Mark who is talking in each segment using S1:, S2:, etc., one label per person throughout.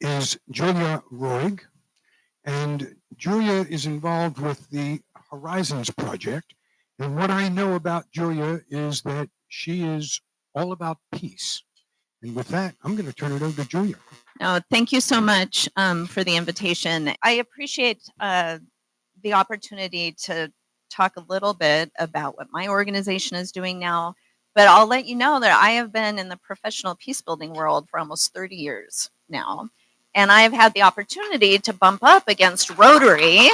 S1: is Julia Roig, and Julia is involved with the Horizons Project. And what I know about Julia is that she is all about peace. And with that, I'm going to turn it over to Julia.
S2: Thank you so much for the invitation. I appreciate the opportunity to talk a little bit about what my organization is doing now, but I'll let you know that I have been in the professional peace building world for almost 30 years now, and I have had the opportunity to bump up against Rotary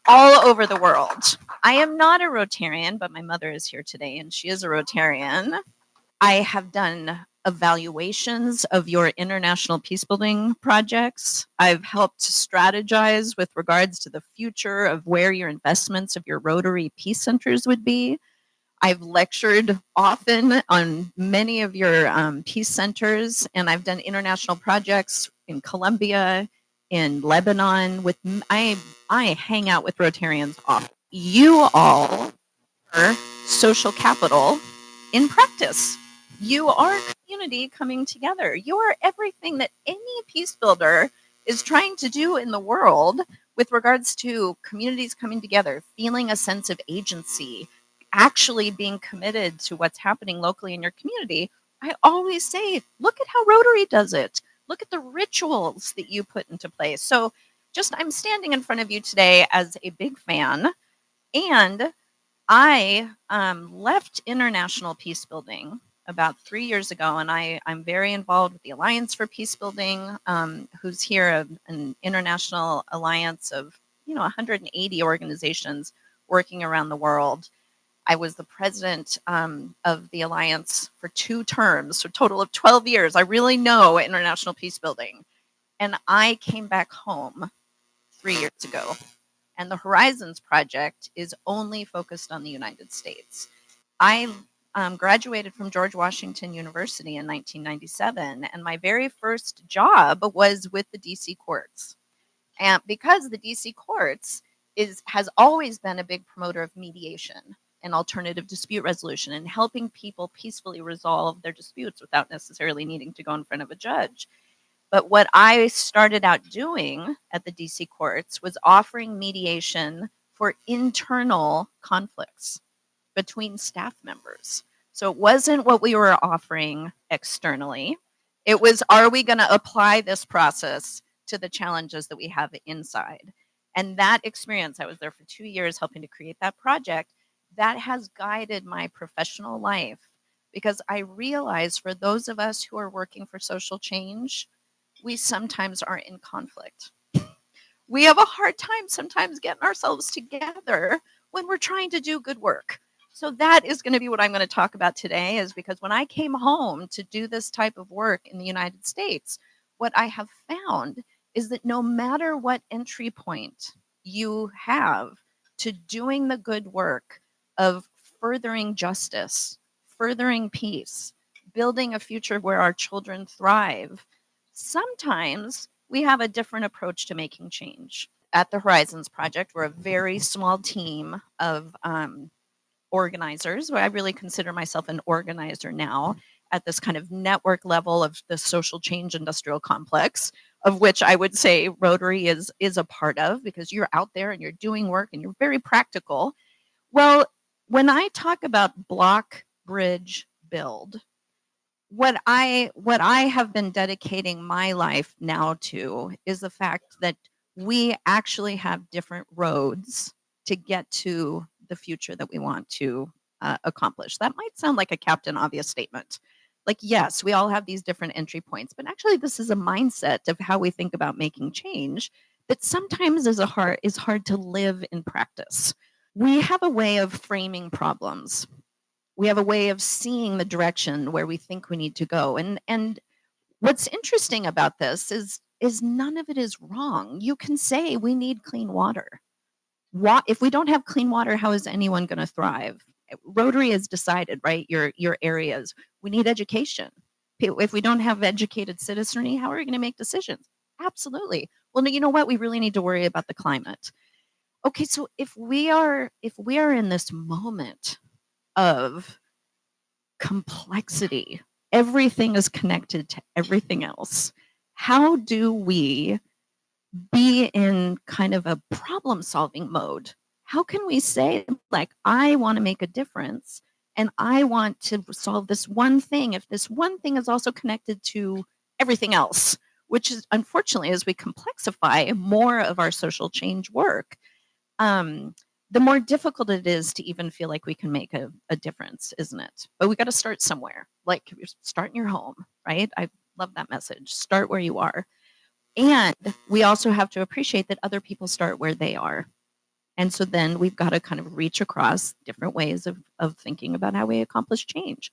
S2: all over the world. I am not a Rotarian, but my mother is here today, and she is a Rotarian. I have done evaluations of your international peacebuilding projects. I've helped strategize with regards to the future of where your investments of your Rotary Peace Centers would be. I've lectured often on many of your peace centers, and I've done international projects in Colombia, in Lebanon. I hang out with Rotarians often. You all are social capital in practice. You are community coming together. You are everything that any peace builder is trying to do in the world with regards to communities coming together, feeling a sense of agency, actually being committed to what's happening locally in your community. I always say, look at how Rotary does it. Look at the rituals that you put into place. So I'm standing in front of you today as a big fan, and I left international peace building about 3 years ago, and I'm very involved with the Alliance for Peace Building, who's here an international alliance of 180 organizations working around the world. I was the president of the alliance for 2 terms, so a total of 12 years. I really know international peace building, and I came back home 3 years ago. And the Horizons Project is only focused on the United States. I graduated from George Washington University in 1997, and my very first job was with the DC courts. And because the DC courts has always been a big promoter of mediation and alternative dispute resolution and helping people peacefully resolve their disputes without necessarily needing to go in front of a judge. But what I started out doing at the DC courts was offering mediation for internal conflicts between staff members. So it wasn't what we were offering externally. It was, are we going to apply this process to the challenges that we have inside? And that experience, I was there for 2 years helping to create that project, that has guided my professional life, because I realize for those of us who are working for social change, we sometimes are in conflict. We have a hard time sometimes getting ourselves together when we're trying to do good work. So that is going to be what I'm going to talk about today, is because when I came home to do this type of work in the United States, what I have found is that no matter what entry point you have to doing the good work of furthering justice, furthering peace, building a future where our children thrive, sometimes we have a different approach to making change. At the Horizons Project, we're a very small team of organizers. I really consider myself an organizer now at this kind of network level of the social change industrial complex, of which I would say Rotary is a part of, because you're out there and you're doing work and you're very practical. Well, when I talk about block, bridge, build, what I have been dedicating my life now to is the fact that we actually have different roads to get to the future that we want to accomplish. That might sound like a Captain Obvious statement. Like, yes, we all have these different entry points, but actually this is a mindset of how we think about making change that sometimes is hard to live in practice. We have a way of framing problems. We have a way of seeing the direction where we think we need to go. And what's interesting about this is none of it is wrong. You can say we need clean water. If we don't have clean water, how is anyone going to thrive? Rotary has decided, right, your areas. We need education. If we don't have educated citizenry, how are we going to make decisions? Absolutely. Well, you know what? We really need to worry about the climate. Okay, so if we are in this moment of complexity, everything is connected to everything else, how do we be in kind of a problem solving mode? How can we say, like, I want to make a difference and I want to solve this one thing if this one thing is also connected to everything else, which is unfortunately, as we complexify more of our social change work, the more difficult it is to even feel like we can make a difference, isn't it? But we got to start somewhere. Like, start in your home, right? I love that message. Start where you are. And we also have to appreciate that other people start where they are. And so then we've got to kind of reach across different ways of thinking about how we accomplish change.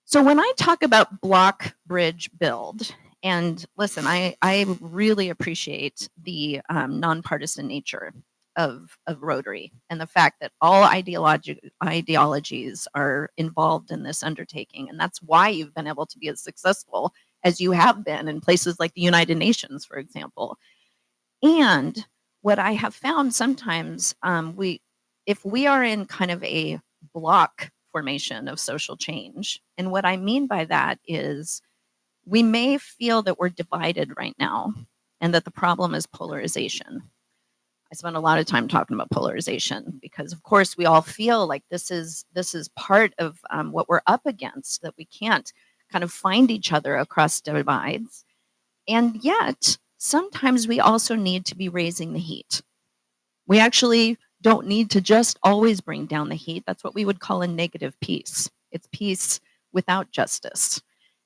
S2: So when I talk about block, bridge, build, and listen, I really appreciate the nonpartisan nature of Rotary and the fact that all ideologies are involved in this undertaking. And that's why you've been able to be as successful as you have been in places like the United Nations, for example. And what I have found sometimes, if we are in kind of a block formation of social change, and what I mean by that is we may feel that we're divided right now and that the problem is polarization. I spent a lot of time talking about polarization because, of course, we all feel like this is part of what we're up against, that we can't kind of find each other across divides. And yet, sometimes we also need to be raising the heat. We actually don't need to just always bring down the heat. That's what we would call a negative peace. It's peace without justice.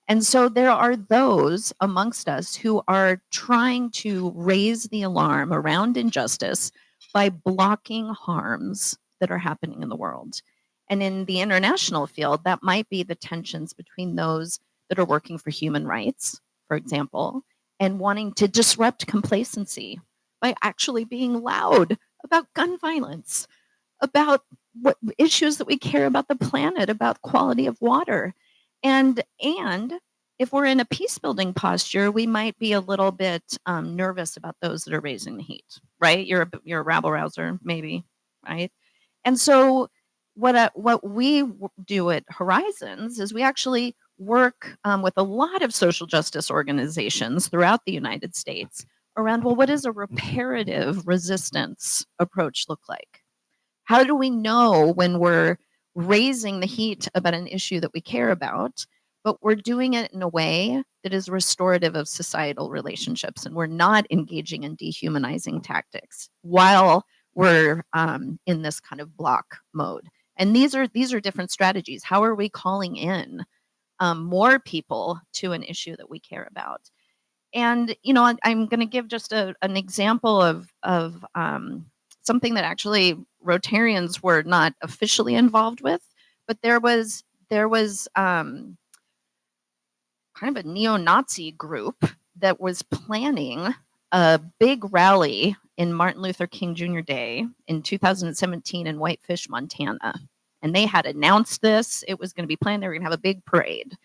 S2: And so there are those amongst us who are trying to raise the alarm around injustice by blocking harms that are happening in the world. And in the international field, that might be the tensions between those that are working for human rights, for example, and wanting to disrupt complacency by actually being loud about gun violence, about what issues that we care about the planet, about quality of water. And if we're in a peace building posture, we might be a little bit nervous about those that are raising the heat, right? You're a rabble rouser, maybe, right? And so what we do at Horizons is we actually work with a lot of social justice organizations throughout the United States around, well, what does a reparative resistance approach look like? How do we know when we're raising the heat about an issue that we care about, but we're doing it in a way that is restorative of societal relationships and we're not engaging in dehumanizing tactics while we're in this kind of block mode? And these are different strategies. How are we calling in more people to an issue that we care about? And I'm going to give just an example of something that actually Rotarians were not officially involved with, but there was kind of a neo-Nazi group that was planning a big rally in Martin Luther King Jr. Day in 2017 in Whitefish, Montana. And they had announced this. It was going to be planned. They were going to have a big parade.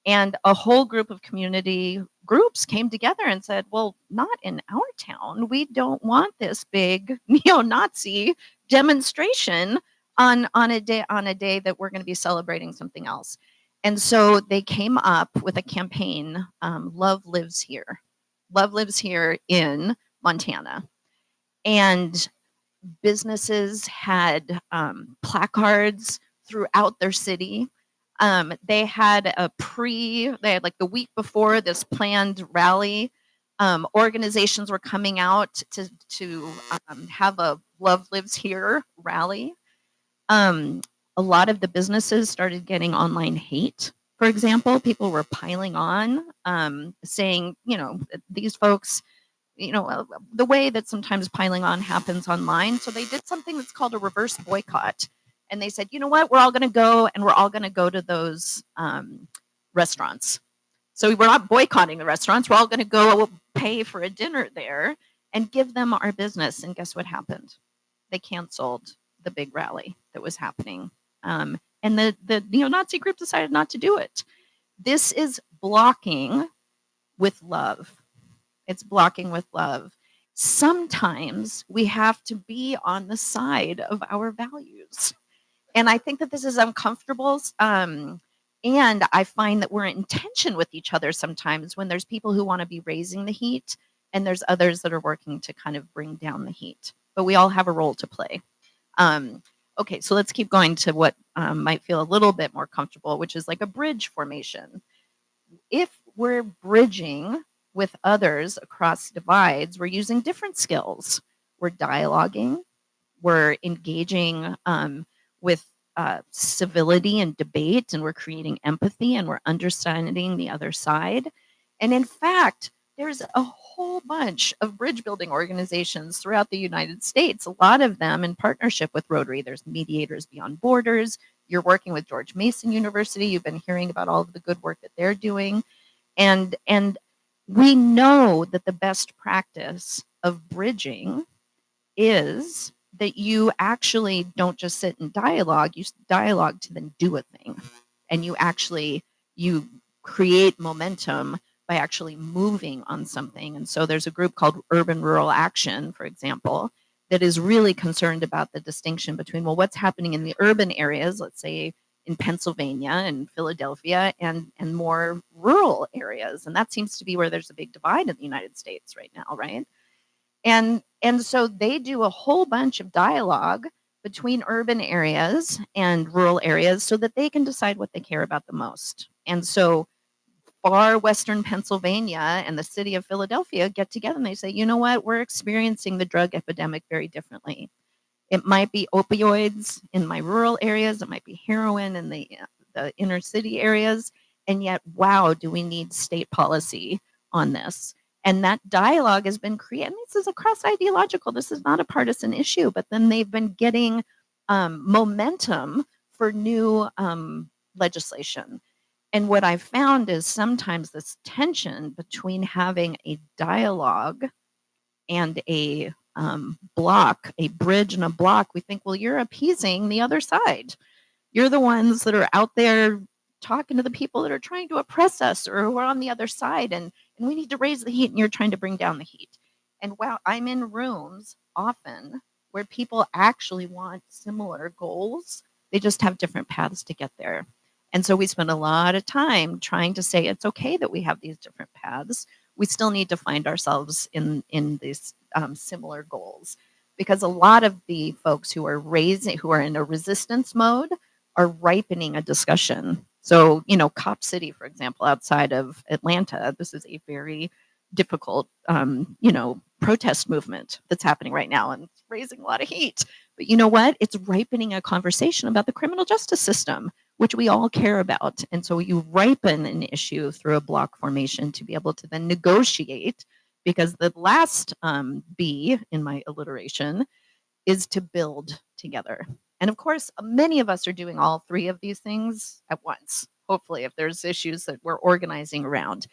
S2: And a whole group of community groups came together and said, well, not in our town. We don't want this big neo-Nazi demonstration on a day that we're going to be celebrating something else. And so they came up with a campaign, Love Lives Here. Love Lives Here in Montana. And businesses had placards throughout their city. They had like the week before this planned rally, organizations were coming out to have a Love Lives Here rally. A lot of the businesses started getting online hate. For example, people were piling on, saying, these folks, the way that sometimes piling on happens online. So they did something that's called a reverse boycott. And they said, you know what, we're all going to go and we're all going to go to those restaurants. So we're not boycotting the restaurants. We're all going to go pay for a dinner there and give them our business. And guess what happened? They canceled the big rally that was happening. And the neo-Nazi group decided not to do it. This is blocking with love. It's blocking with love. Sometimes we have to be on the side of our values. And I think that this is uncomfortable. And I find that we're in tension with each other sometimes when there's people who want to be raising the heat and there's others that are working to kind of bring down the heat. But we all have a role to play. Okay, so let's keep going to what might feel a little bit more comfortable, which is like a bridge formation. If we're bridging with others across divides, we're using different skills. We're dialoguing, we're engaging with civility and debate, and we're creating empathy, and we're understanding the other side. And in fact, there's a whole bunch of bridge building organizations throughout the United States, a lot of them in partnership with Rotary. There's Mediators Beyond Borders. You're working with George Mason University. You've been hearing about all of the good work that they're doing. And we know that the best practice of bridging is that you actually don't just sit in dialogue, you dialogue to then do a thing. And you create momentum by actually moving on something. And so there's a group called Urban Rural Action, for example, that is really concerned about the distinction between, well, what's happening in the urban areas, let's say in Pennsylvania and Philadelphia, and more rural areas. And that seems to be where there's a big divide in the United States right now, right? And so they do a whole bunch of dialogue between urban areas and rural areas so that they can decide what they care about the most. And so far western Pennsylvania and the city of Philadelphia get together and they say, you know what, we're experiencing the drug epidemic very differently. It might be opioids in my rural areas, it might be heroin in the inner city areas, and yet, wow, do we need state policy on this? And that dialogue has been created. This is across ideological. This is not a partisan issue, but then they've been getting momentum for new legislation. And what I've found is sometimes this tension between having a dialogue and a block, a bridge and a block, we think, well, you're appeasing the other side. You're the ones that are out there talking to the people that are trying to oppress us or who are on the other side, and we need to raise the heat, and you're trying to bring down the heat. And wow, I'm in rooms often where people actually want similar goals. They just have different paths to get there. And so we spend a lot of time trying to say it's okay that we have these different paths. We still need to find ourselves in these similar goals, because a lot of the folks who are in a resistance mode are ripening a discussion. So, Cop City, for example, outside of Atlanta, this is a very difficult, protest movement that's happening right now, and it's raising a lot of heat. But you know what? It's ripening a conversation about the criminal justice system, which we all care about. And so you ripen an issue through a block formation to be able to then negotiate, because the last B in my alliteration is to build together. And of course, many of us are doing all three of these things at once, hopefully, if there's issues that we're organizing around.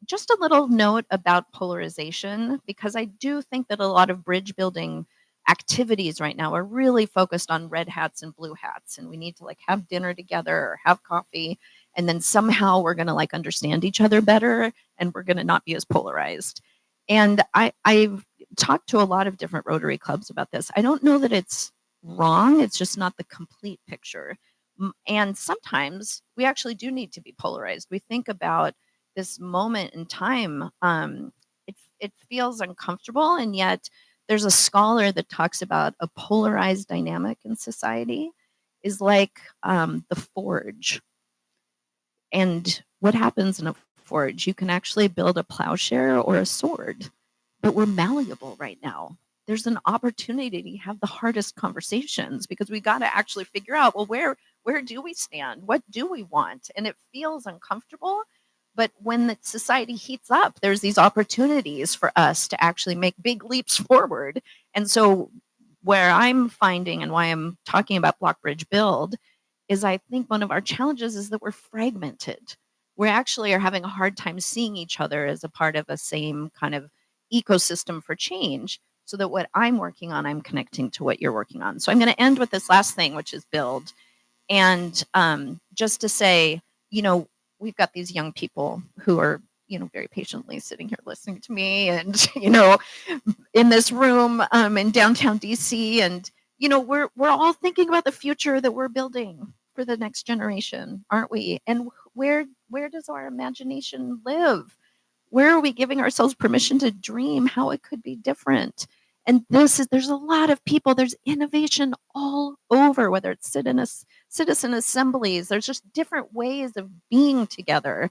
S2: Just a little note about polarization, because I do think that a lot of bridge building activities right now are really focused on red hats and blue hats, and we need to have dinner together or have coffee, and then somehow we're going to understand each other better, and we're going to not be as polarized. And I've talked to a lot of different Rotary clubs about this. I don't know that it's wrong, it's just not the complete picture. And sometimes we actually do need to be polarized. We think about this moment in time, it feels uncomfortable, and yet there's a scholar that talks about a polarized dynamic in society is like the forge. And what happens in a forge? You can actually build a plowshare or a sword, but we're malleable right now. There's an opportunity to have the hardest conversations, because we got to actually figure out, well, where do we stand? What do we want? And it feels uncomfortable. But when the society heats up, there's these opportunities for us to actually make big leaps forward. And so where I'm finding, and why I'm talking about Block Bridge Build, is I think one of our challenges is that we're fragmented. We actually are having a hard time seeing each other as a part of a same kind of ecosystem for change, so that what I'm working on, I'm connecting to what you're working on. So I'm going to end with this last thing, which is build. And just to say, we've got these young people who are, very patiently sitting here listening to me, and, in this room in downtown DC. And, we're all thinking about the future that we're building for the next generation, aren't we? And where does our imagination live? Where are we giving ourselves permission to dream how it could be different? And there's a lot of people, there's innovation all over, whether it's citizen assemblies, there's just different ways of being together.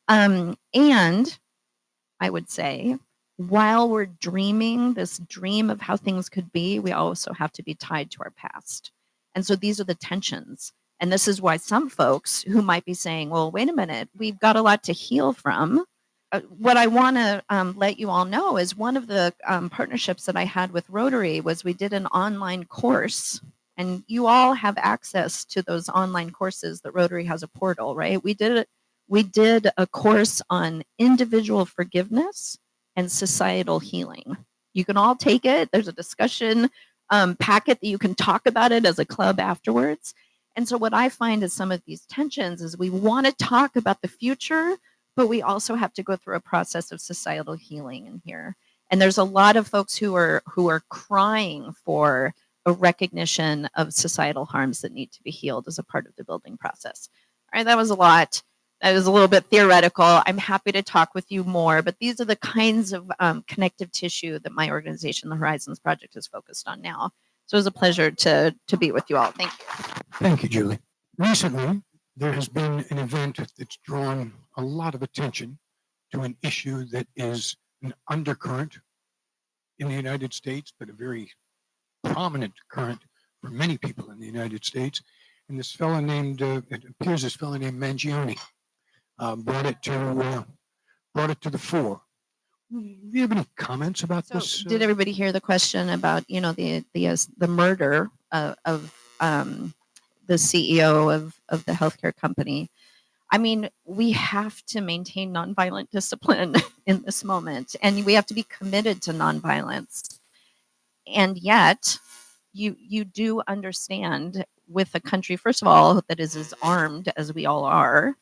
S2: And I would say, while we're dreaming this dream of how things could be, we also have to be tied to our past. And so these are the tensions. And this is why some folks who might be saying, well, wait a minute, we've got a lot to heal from. What I want to let you all know is one of the partnerships that I had with Rotary was we did an online course, and you all have access to those online courses that Rotary has a portal, right? We did a course on individual forgiveness and societal healing. You can all take it. There's a discussion packet that you can talk about it as a club afterwards. And so what I find is some of these tensions is we want to talk about the future, but we also have to go through a process of societal healing in here. And there's a lot of folks who are crying for a recognition of societal harms that need to be healed as a part of the building process. All right, that was a lot. That was a little bit theoretical. I'm happy to talk with you more, but these are the kinds of connective tissue that my organization, the Horizons Project, is focused on now. So it was a pleasure to be with you all. Thank you.
S1: Thank you, Julie. Recently, there has been an event that's drawn a lot of attention to an issue that is an undercurrent in the United States, but a very prominent current for many people in the United States. And this fellow named, it appears this fellow named Mangione brought it to the fore. Do you have any comments about
S2: So
S1: this?
S2: did everybody hear the question about the murder of the CEO of the healthcare company? I mean, we have to maintain nonviolent discipline in this moment, and we have to be committed to nonviolence. And yet, you do understand, with a country, first of all, that is as armed as we all are,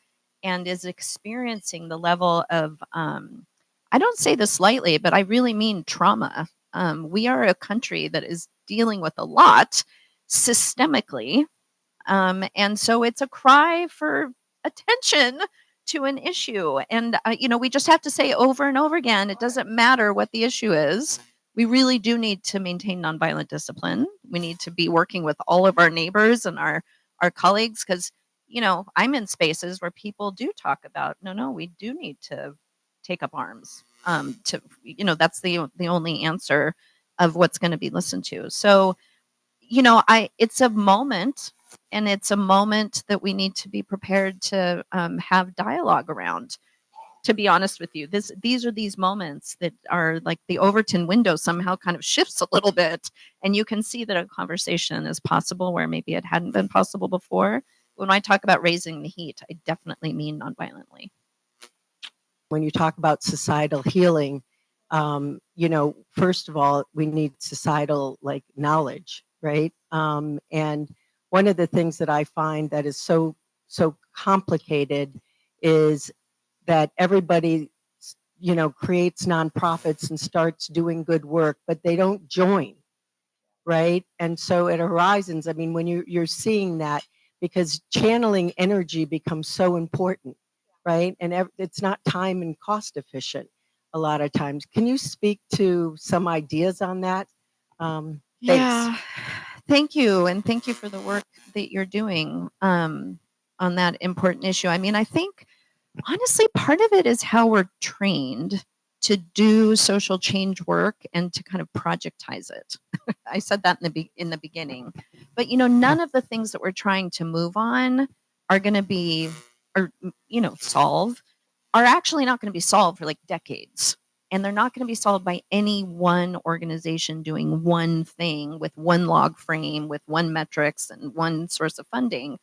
S2: and is experiencing the level of I don't say this lightly, but I really mean trauma. We are a country that is dealing with a lot systemically, and so it's a cry for attention to an issue. And we just have to say over and over again, it doesn't matter what the issue is. We really do need to maintain nonviolent discipline. We need to be working with all of our neighbors and our colleagues, because I'm in spaces where people do talk about no, we do need to take up arms. That's the only answer of what's going to be listened to. So it's a moment, and it's a moment that we need to be prepared to have dialogue around. To be honest with you, these are these moments that are like the Overton window somehow kind of shifts a little bit, and you can see that a conversation is possible where maybe it hadn't been possible before. When I talk about raising the heat, I definitely mean nonviolently.
S3: When you talk about societal healing, first of all, we need societal knowledge, right? And one of the things that I find that is so complicated is that everybody, creates nonprofits and starts doing good work, but they don't join, right? And so at Horizons, I mean, when you're seeing that, because channeling energy becomes so important, right? And it's not time and cost efficient a lot of times. Can you speak to some ideas on that?
S2: Yeah, thank you. And thank you for the work that you're doing on that important issue. I mean, I think, honestly, part of it is how we're trained to do social change work and to kind of projectize it. I said that in the beginning. But, none of the things that we're trying to move on are going to be, or, solve, are actually not going to be solved for like decades. And they're not going to be solved by any one organization doing one thing with one log frame, with one metrics and one source of funding.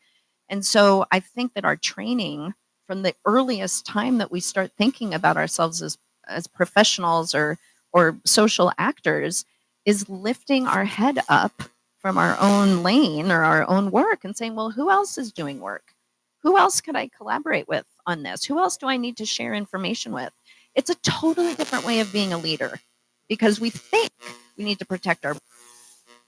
S2: And so I think that our training from the earliest time that we start thinking about ourselves as professionals or social actors is lifting our head up from our own lane or our own work and saying, well, who else is doing work? Who else could I collaborate with on this? Who else do I need to share information with? It's a totally different way of being a leader, because we think we need to protect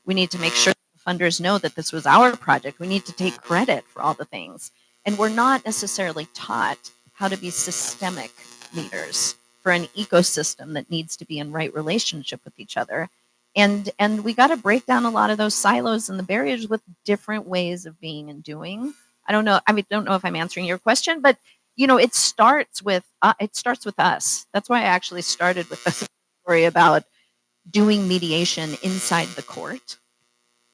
S2: we need to make sure funders know that this was our project. We need to take credit for all the things. And we're not necessarily taught how to be systemic leaders for an ecosystem that needs to be in right relationship with each other. And we got to break down a lot of those silos and the barriers with different ways of being and doing. I don't know if I'm answering your question, but it starts with us. That's why I actually started with this story about doing mediation inside the court,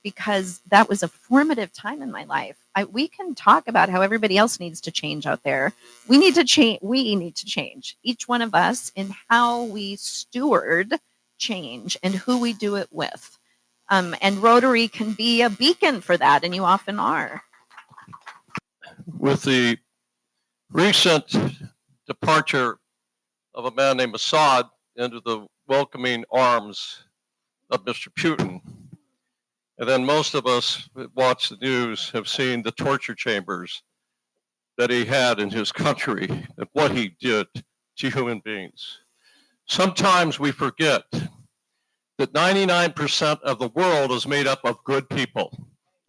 S2: because that was a formative time in my life. We can talk about how everybody else needs to change out there. We need to change, each one of us, in how we steward change and who we do it with. And Rotary can be a beacon for that, and you often are.
S4: With the recent departure of a man named Assad into the welcoming arms of Mr. Putin, and then most of us that watch the news have seen the torture chambers that he had in his country and what he did to human beings. Sometimes we forget that 99% of the world is made up of good people.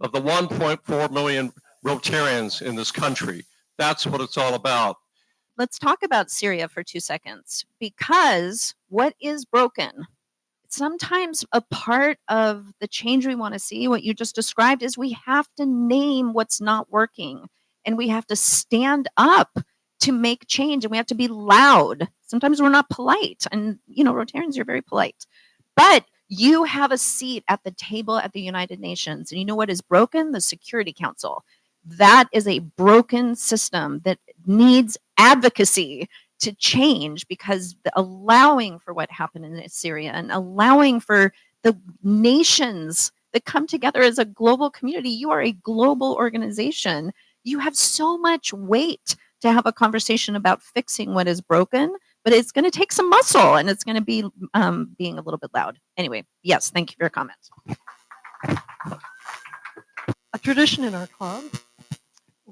S4: Of the 1.4 million Rotarians in this country, that's what it's all about.
S2: Let's talk about Syria for 2 seconds, because what is broken? Sometimes a part of the change we want to see, what you just described, is we have to name what's not working, and we have to stand up to make change, and we have to be loud. Sometimes we're not polite, and Rotarians are very polite, but you have a seat at the table at the United Nations, and you know what is broken? The Security Council. That is a broken system that needs advocacy to change, because allowing for what happened in Syria and allowing for the nations that come together as a global community. You are a global organization. You have so much weight to have a conversation about fixing what is broken, but it's going to take some muscle, and it's going to be being a little bit loud. Anyway, yes, thank you for your comments.
S5: A tradition in our club,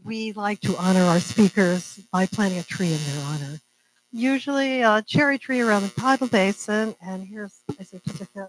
S5: we like to honor our speakers by planting a tree in their honor. Usually a cherry tree around the tidal basin, and here's a certificate